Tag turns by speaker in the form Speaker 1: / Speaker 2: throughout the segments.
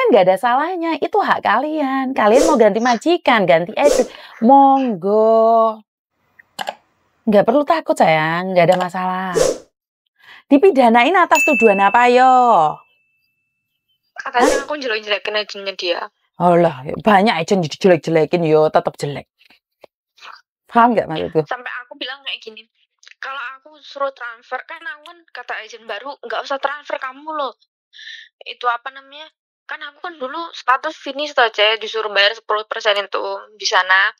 Speaker 1: kan nggak ada salahnya. Itu hak kalian. Kalian mau ganti majikan, ganti agent, monggo. Nggak perlu takut sayang, nggak ada masalah. Dipidanain atas tuduhan apa yo?
Speaker 2: Katanya aku jelek-jelekin agentnya dia.
Speaker 1: Allah, banyak agent jelek-jelekin yo, tetap jelek. Paham nggak maksudku?
Speaker 2: Sampai aku bilang kayak gini, kalau aku suruh transfer, kan aku kan kata agent baru, nggak usah transfer kamu loh. Itu apa namanya? Kan aku kan dulu status finish tuh aja, disuruh bayar 10% itu di sana.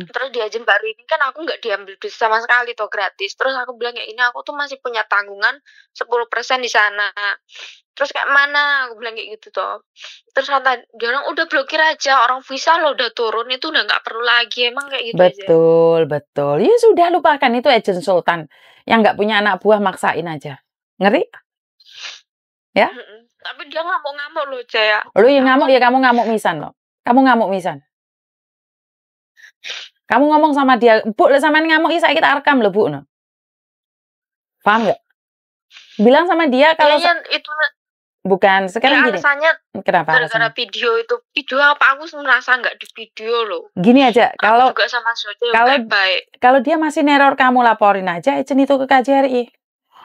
Speaker 2: Terus di agent baru ini kan aku nggak diambil duit sama sekali tuh, gratis. Terus aku bilang kayak ini, aku tuh masih punya tanggungan 10% di sana. Terus kayak mana? Aku bilang kayak gitu tuh. Terus kata dia orang, udah blokir aja, orang visa lo udah turun, itu udah nggak perlu lagi. Emang kayak gitu
Speaker 1: betul, aja. Betul. Ya sudah, lupakan itu agent sultan yang nggak punya anak buah, maksain aja. Ngeri? Ya?
Speaker 2: Tapi dia ngamuk-ngamuk loh, Jaya.
Speaker 1: Lu yang ngamuk ya kamu ngamuk misan loh. Kamu ngamuk misan. Kamu ngomong sama dia, Bu, sama ngamuk saya kita rekam loh, Bu. No. Paham nggak? Bilang sama dia kalau
Speaker 2: itu
Speaker 1: bukan sekarang gini.
Speaker 2: Alasannya
Speaker 1: kenapa?
Speaker 2: Gara-gara video itu, video apa aku merasa nggak di video loh.
Speaker 1: Gini aja, kalau
Speaker 2: juga sama baik.
Speaker 1: Kalau dia masih neror kamu, laporin aja agent itu ke KJRI.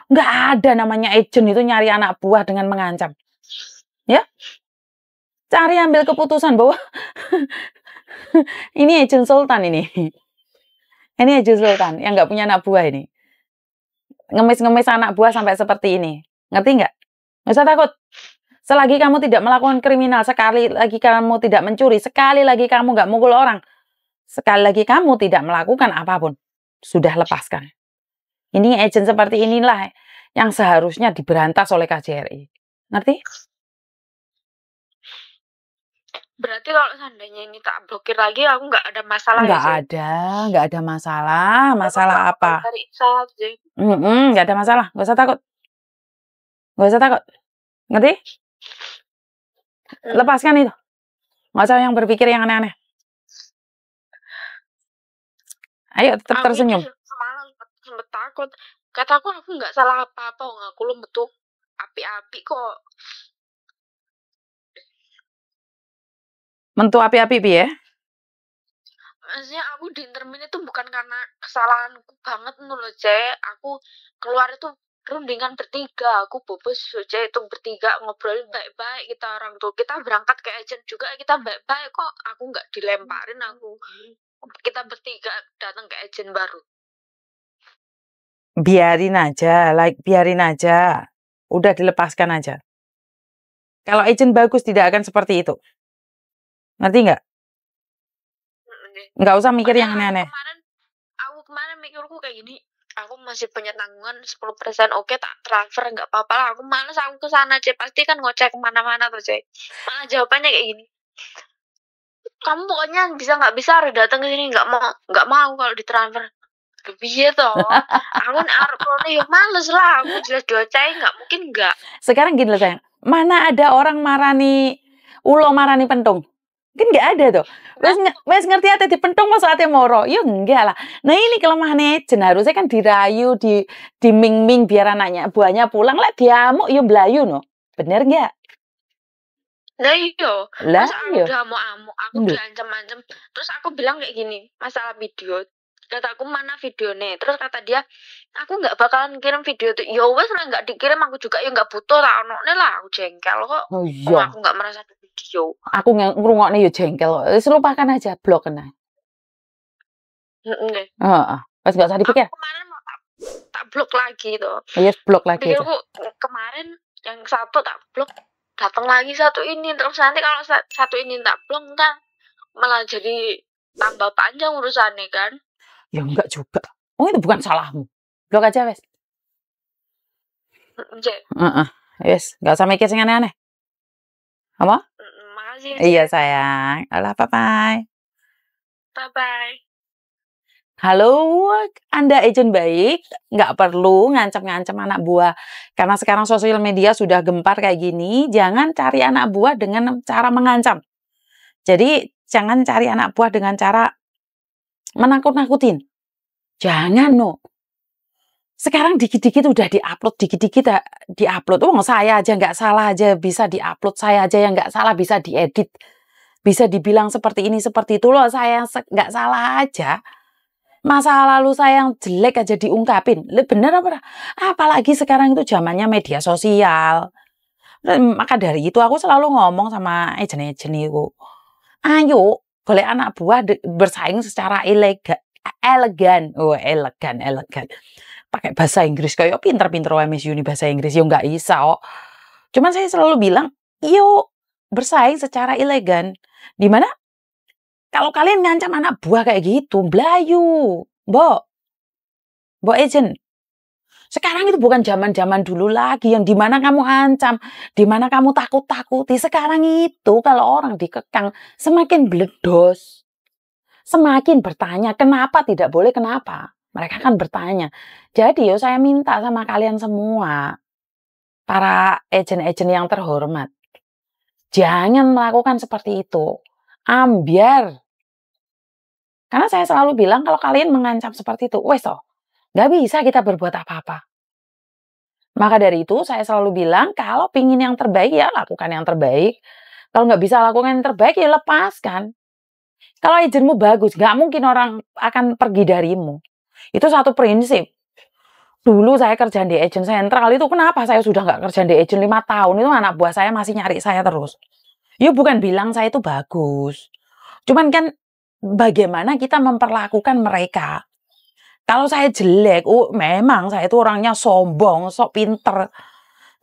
Speaker 1: Nggak ada namanya agent itu nyari anak buah dengan mengancam. Ya, cari ambil keputusan bahwa ini agent sultan ini agent sultan yang nggak punya anak buah ini, ngemis-ngemis anak buah sampai seperti ini, ngerti nggak? Nggak usah takut. Selagi kamu tidak melakukan kriminal, sekali lagi kamu tidak mencuri, sekali lagi kamu nggak mukul orang, sekali lagi kamu tidak melakukan apapun, sudah lepaskan. Ini agent seperti inilah yang seharusnya diberantas oleh KJRI, ngerti?
Speaker 2: Berarti kalau seandainya ini tak blokir lagi, aku nggak ada masalah.
Speaker 1: Nggak ada masalah. Masalah apa? Nggak ada masalah. Nggak usah takut. Ngerti? Lepaskan itu. Nggak usah yang berpikir yang aneh-aneh. Ayo tetap tersenyum.
Speaker 2: Semalam sempet takut. Kataku aku nggak salah apa-apa. Aku lu betul api-api kok.
Speaker 1: Mentu api-api ya?
Speaker 2: Maksudnya aku di intermin itu bukan karena kesalahanku banget loh, Jay. Aku keluar itu rundingan bertiga. Aku bobos aja itu bertiga, ngobrol baik-baik kita orang tuh. Kita berangkat ke agent juga, kita baik-baik kok. Aku nggak dilemparin aku. Kita bertiga datang ke agent baru.
Speaker 1: Biarin aja. Udah dilepaskan aja. Kalau agent bagus tidak akan seperti itu. Ngerti nggak? Nggak usah mikir yang aneh-aneh.
Speaker 2: Aku kemarin mikirku kayak gini, aku masih punya tanggungan 10%, oke tak transfer nggak apa-apa lah. Aku males aku kesana aja, pasti kan ngocek kemana-mana tuh, Cek. Malah jawabannya kayak gini, kamu pokoknya bisa nggak bisa harus datang ke sini, nggak mau kalau ditransfer. Iya toh, aku ya males lah, aku jelas diocai nggak mungkin nggak.
Speaker 1: Sekarang gini loh sayang, mana ada orang marani ulo marani pentung? Kan nggak ada tuh. Wes ngerti ate dipentung masuk ate moro. Ya enggak lah. Nah ini kelemahan agent, harusnya kan dirayu, diming-ming biar anaknya buahnya pulang lah diamuk yo blayu no. Bener nggak?
Speaker 2: Nah iya. Masa aku udah amuk, aku diancam-ancam. Terus aku bilang kayak gini, masalah video. Kataku mana videonya, terus kata dia, aku nggak bakalan kirim video itu. Ya wes lah nggak dikirim, aku juga ya nggak butuh lah, anaknya lah aku jengkel kok.
Speaker 1: Oh iya.
Speaker 2: Aku nggak merasa video.
Speaker 1: Aku ngerungoknya ya jengkel. Lupakan aja, blok kena. Pas nggak usah dipikir.
Speaker 2: Aku kemarin mau tak blok lagi tuh.
Speaker 1: Yes, blok lagi.
Speaker 2: Pikirku kemarin yang satu tak blok, datang lagi satu ini, terus nanti kalau satu ini tak blok kan malah jadi tambah panjang urusannya kan.
Speaker 1: Ya enggak juga. Oh itu bukan salahmu. Blok aja wes. Wes, nggak usah mikir yang aneh-aneh. Apa?
Speaker 2: Makasih.
Speaker 1: Iya sayang. Alah, bye-bye.
Speaker 2: Bye-bye.
Speaker 1: Halo, Anda agent baik, nggak perlu ngancam-ngancam anak buah. Karena sekarang sosial media sudah gempar kayak gini, jangan cari anak buah dengan cara mengancam. Jadi, jangan cari anak buah dengan cara menakut-nakutin. Jangan, no. Sekarang dikit-dikit udah diupload, dikit-dikit diupload. Saya aja nggak salah aja bisa diupload, saya aja yang nggak salah bisa diedit. Bisa dibilang seperti ini, seperti itu loh, saya nggak salah aja. Masa lalu saya yang jelek aja diungkapin. Bener apa? Apalagi sekarang itu zamannya media sosial. Maka dari itu aku selalu ngomong sama ejen-ejen itu. Ayo, boleh anak buah bersaing secara elegan. Elegan. Pakai bahasa Inggris kayak pinter-pinter Miss Uni bahasa Inggris yo nggak bisa. Cuman saya selalu bilang, yuk bersaing secara elegan. Dimana kalau kalian ngancam anak buah kayak gitu, belayu, Mbok Ejen. Sekarang itu bukan zaman-zaman dulu lagi yang dimana kamu ancam, dimana kamu takut-takuti. Sekarang itu kalau orang dikekang semakin bledos, semakin bertanya kenapa tidak boleh, kenapa. Mereka akan bertanya. Jadi saya minta sama kalian semua, para ejen-ejen yang terhormat, jangan melakukan seperti itu. Ambiar. Karena saya selalu bilang kalau kalian mengancam seperti itu, wes nggak bisa kita berbuat apa-apa. Maka dari itu saya selalu bilang kalau pingin yang terbaik ya lakukan yang terbaik. Kalau nggak bisa lakukan yang terbaik ya lepaskan. Kalau ejenmu bagus, nggak mungkin orang akan pergi darimu. Itu satu prinsip. Dulu saya kerja di agent sentral itu kenapa saya sudah nggak kerja di agent 5 tahun itu anak buah saya masih nyari saya terus. Ya bukan bilang saya itu bagus. Cuman kan bagaimana kita memperlakukan mereka. Kalau saya jelek, memang saya itu orangnya sombong, sok pinter.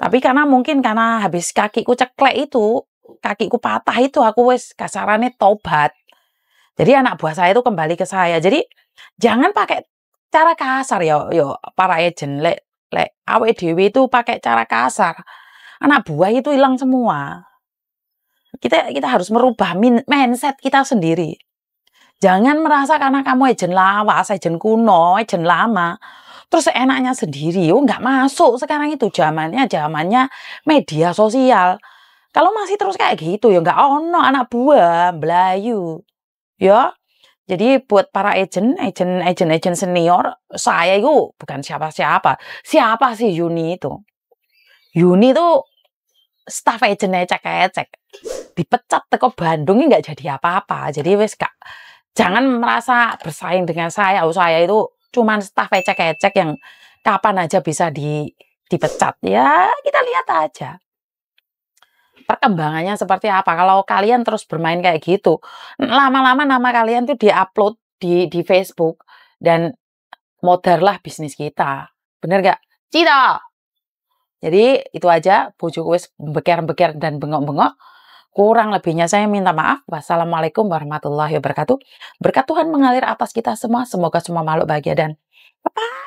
Speaker 1: Tapi karena mungkin karena habis kakiku ceklek itu, kakiku patah itu aku wes kasarannya tobat. Jadi anak buah saya itu kembali ke saya. Jadi jangan pakai cara kasar yo para agent lek awake dhewe itu pakai cara kasar. Anak buah itu hilang semua. Kita harus merubah mindset kita sendiri. Jangan merasa karena kamu agent lawas, agent kuno, agent lama, terus seenaknya sendiri. Nggak masuk sekarang itu zamannya media sosial. Kalau masih terus kayak gitu ya nggak ono anak buah belayu. Ya, jadi buat para agent senior, saya itu bukan siapa-siapa. Siapa sih Yuni itu? Yuni itu staff agent ecek-ecek. Dipecat teko Bandung nggak jadi apa-apa. Jadi wes kak, jangan merasa bersaing dengan saya. Saya itu cuman staff ecek-ecek yang kapan aja bisa dipecat. Ya kita lihat aja perkembangannya seperti apa. Kalau kalian terus bermain kayak gitu, lama-lama nama kalian tuh diupload di Facebook dan modallah bisnis kita. Bener gak? Cita! Jadi itu aja, bojoku wis beker-beker dan bengok-bengok. Kurang lebihnya saya minta maaf. Wassalamualaikum warahmatullahi wabarakatuh. Berkat Tuhan mengalir atas kita semua. Semoga semua makhluk bahagia dan bye-bye.